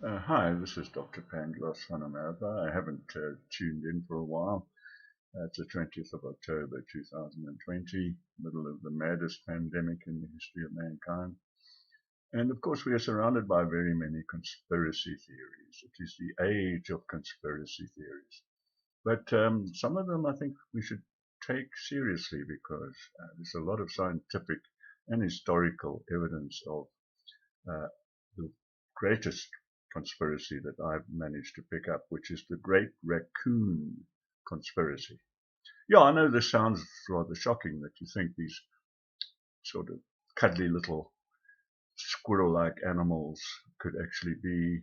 Hi, this is Dr. Pangloss van America. I haven't tuned in for a while. It's the 20th of October 2020, middle of the maddest pandemic in the history of mankind. And of course, we are surrounded by very many conspiracy theories. It is the age of conspiracy theories. But some of them I think we should take seriously because there's a lot of scientific and historical evidence of uh, the greatest conspiracy that I've managed to pick up, which is the Great Raccoon conspiracy. Yeah, I know this sounds rather shocking that you think these sort of cuddly little squirrel-like animals could actually be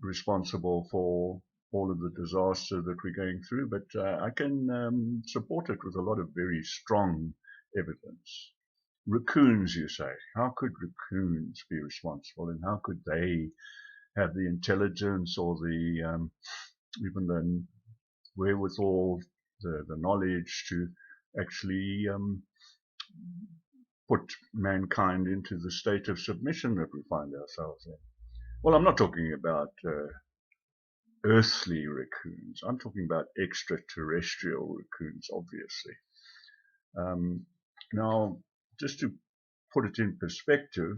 responsible for all of the disaster that we're going through, but I can support it with a lot of very strong evidence. Raccoons, you say? How could raccoons be responsible, and how could they have the intelligence or the even the wherewithal, the knowledge to actually put mankind into the state of submission that we find ourselves in? Well, I'm not talking about earthly raccoons. I'm talking about extraterrestrial raccoons, obviously. Um, now, just to put it in perspective,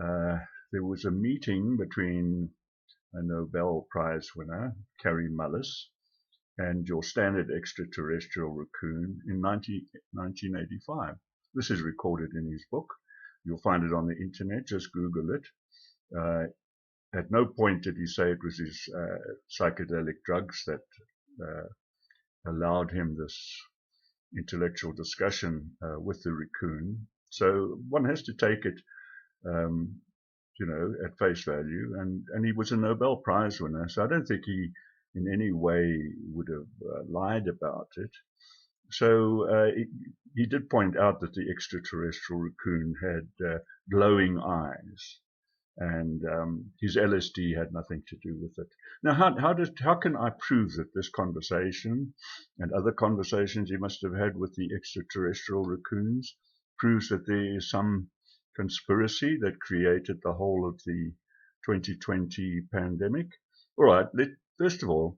uh, there was a meeting between a Nobel Prize winner, Carrie Mullis, and your standard extraterrestrial raccoon in 1985. This is recorded in his book. You'll find it on the internet. Just Google it. At no point did he say it was his psychedelic drugs that allowed him this intellectual discussion with the raccoon. So one has to take it, um, at face value. And he was a Nobel Prize winner, so I don't think he in any way would have lied about it. So he did point out that the extraterrestrial raccoon had glowing eyes, and his LSD had nothing to do with it. Now, how can I prove that this conversation and other conversations he must have had with the extraterrestrial raccoons proves that there is some conspiracy that created the whole of the 2020 pandemic? All right, first of all,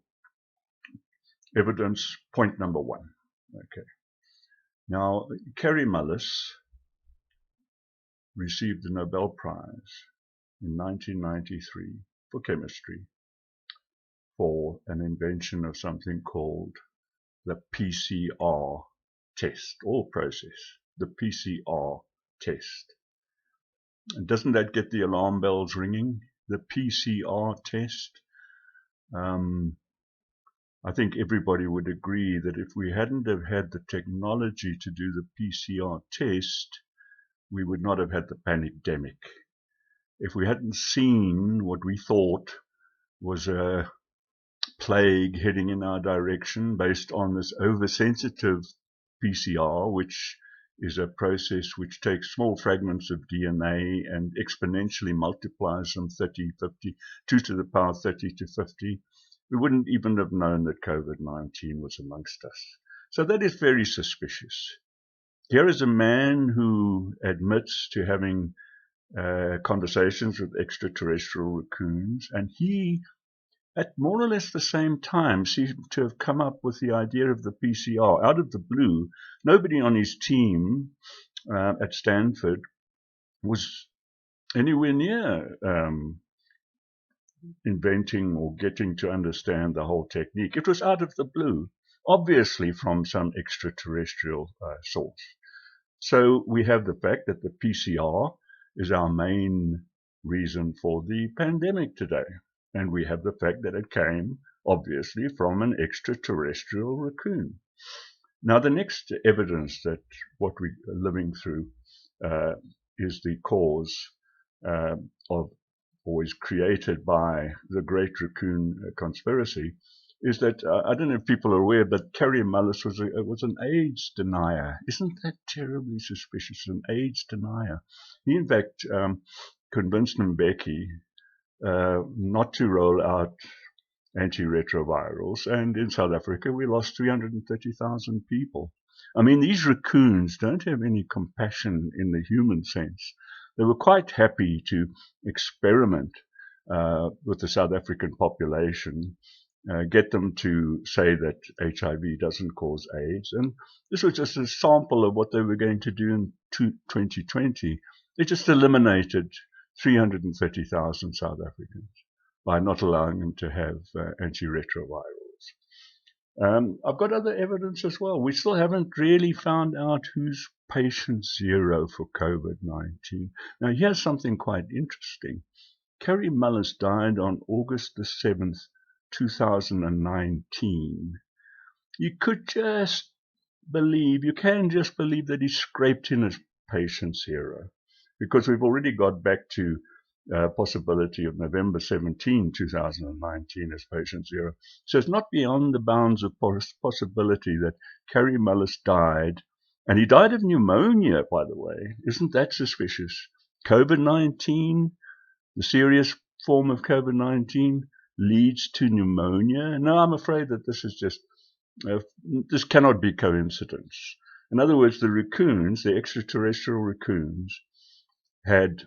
evidence point number one. Okay. Now, Carrie Mullis received the Nobel Prize in 1993 for chemistry for an invention of something called the PCR test or process. The PCR test. And doesn't that get the alarm bells ringing? The PCR test. I think everybody would agree that if we hadn't have had the technology to do the PCR test, we would not have had the pandemic. If we hadn't seen what we thought was a plague heading in our direction based on this oversensitive PCR, which is a process which takes small fragments of DNA and exponentially multiplies them 30, 50, 2 to the power 30 to 50, we wouldn't even have known that COVID-19 was amongst us. So that is very suspicious. Here is a man who admits to having conversations with extraterrestrial raccoons, and he, at more or less the same time, seemed to have come up with the idea of the PCR out of the blue. Nobody on his team at Stanford was anywhere near inventing or getting to understand the whole technique. It was out of the blue, obviously from some extraterrestrial source. So we have the fact that the PCR is our main reason for the pandemic today. And we have the fact that it came, obviously, from an extraterrestrial raccoon. Now, the next evidence that what we are living through is the cause of, or is created by the Great Raccoon conspiracy, is that I don't know if people are aware, but Carrie Mullis was an AIDS denier. Isn't that terribly suspicious? An AIDS denier. He, in fact, convinced Mbeki not to roll out antiretrovirals, and in South Africa we lost 330,000 people. I mean, these raccoons don't have any compassion in the human sense. They were quite happy to experiment with the South African population, get them to say that HIV doesn't cause AIDS. And this was just a sample of what they were going to do in 2020. They just eliminated 330,000 South Africans by not allowing them to have antiretrovirals. I've got other evidence as well. We still haven't really found out who's patient zero for COVID-19. Now, here's something quite interesting. Carrie Mullis died on August the 7th, 2019. You can just believe that he scraped in as patient zero, because we've already got back to possibility of November 17, 2019 as patient zero. So it's not beyond the bounds of possibility that Carrie Mullis died, and he died of pneumonia, by the way. Isn't that suspicious? COVID-19, the serious form of COVID-19, leads to pneumonia. No, I'm afraid that this is just, this cannot be coincidence. In other words, the raccoons, the extraterrestrial raccoons, had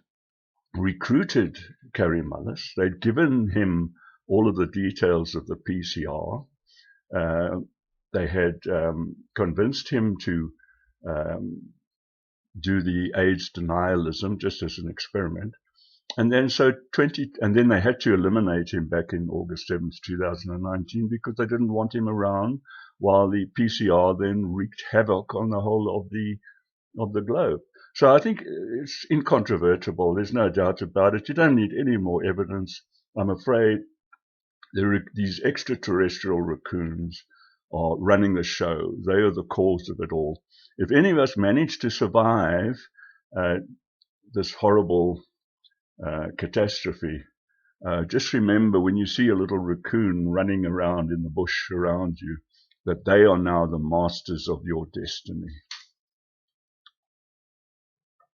recruited Carrie Mullis. They'd given him all of the details of the PCR. They had convinced him to do the AIDS denialism just as an experiment. And then then they had to eliminate him back in August 7th, 2019, because they didn't want him around while the PCR then wreaked havoc on the whole of the globe. So I think it's incontrovertible. There's no doubt about it. You don't need any more evidence. I'm afraid these extraterrestrial raccoons are running the show. They are the cause of it all. If any of us manage to survive this horrible catastrophe, just remember, when you see a little raccoon running around in the bush around you, that they are now the masters of your destiny.